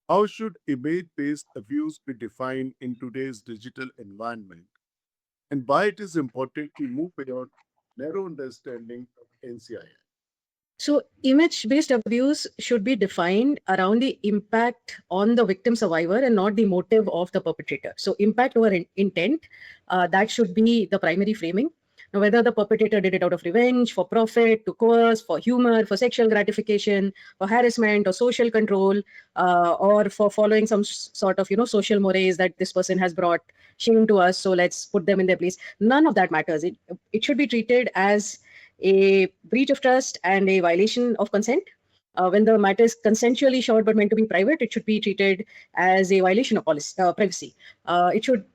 How should image-based abuse be defined in today's digital environment? And why it is important to move beyond narrow understanding of NCI? So, image based abuse should be defined around the impact on the victim survivor and not the motive of the perpetrator. So, impact over intent, that should be the primary framing. Now, whether the perpetrator did it out of revenge, for profit, to coerce, for humor, for sexual gratification, for harassment or social control, or for following some sort of social mores that this person has brought shame to us. So let's put them in their place. None of that matters. It should be treated as a breach of trust and a violation of consent. When the matter is consensually short but meant to be private, it should be treated as a violation of privacy. It should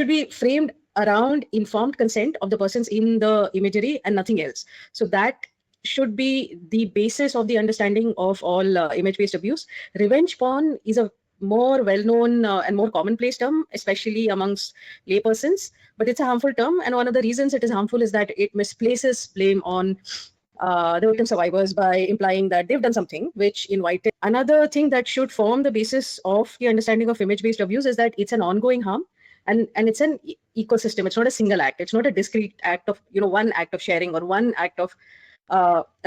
be framed around informed consent of the persons in the imagery and nothing else. So that should be the basis of the understanding of all image-based abuse. Revenge porn is a more well-known and more commonplace term, especially amongst laypersons, but it's a harmful term. And one of the reasons it is harmful is that it misplaces blame on the victim survivors by implying that they've done something which invited. Another thing that should form the basis of the understanding of image-based abuse is that it's an ongoing harm, and it's an ecosystem. It's not a single act. It's not a discrete act of one act of sharing or one act of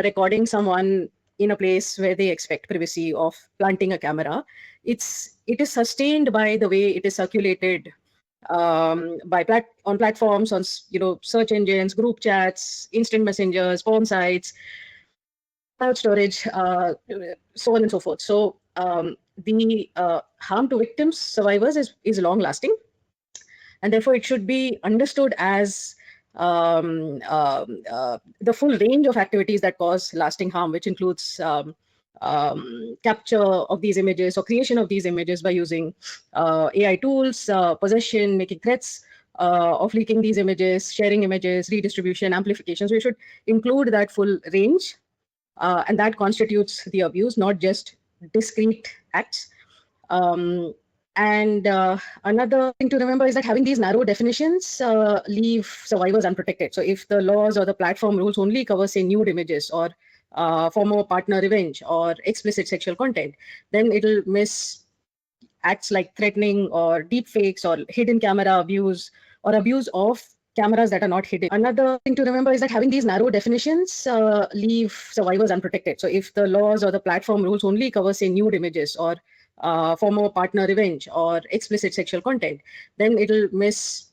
recording someone in a place where they expect privacy of planting a camera. It is sustained by the way it is circulated on platforms, on search engines, group chats, instant messengers, porn sites, cloud storage, so on and so forth. So the harm to victims, survivors is long lasting, and therefore it should be understood as the full range of activities that cause lasting harm, which includes capture of these images or creation of these images by using AI tools, possession, making threats of leaking these images, sharing images, redistribution, amplification. So we should include that full range, and that constitutes the abuse, not just discrete acts. And another thing to remember is that having these narrow definitions leave survivors unprotected. So if the laws or the platform rules only cover, say, nude images or former partner revenge or explicit sexual content, then it'll miss acts like threatening or deep fakes or hidden camera abuse or abuse of cameras that are not hidden. Another thing to remember is that having these narrow definitions leave survivors unprotected. So if the laws or the platform rules only cover, say, nude images or former partner revenge or explicit sexual content, then it'll miss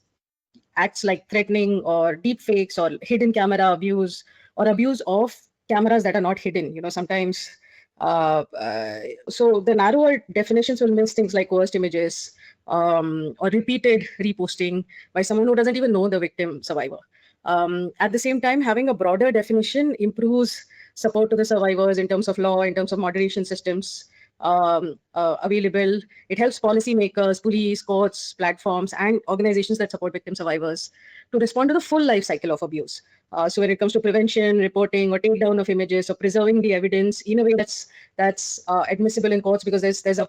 acts like threatening or deep fakes or hidden camera abuse or abuse of cameras that are not hidden. Sometimes. So the narrower definitions will miss things like coerced images or repeated reposting by someone who doesn't even know the victim survivor. At the same time, having a broader definition improves support to the survivors in terms of law, in terms of moderation systems available. It helps policymakers, police, courts, platforms, and organizations that support victim survivors to respond to the full life cycle of abuse. So when it comes to prevention, reporting, or takedown of images, or preserving the evidence in a way that's admissible in courts, because there's a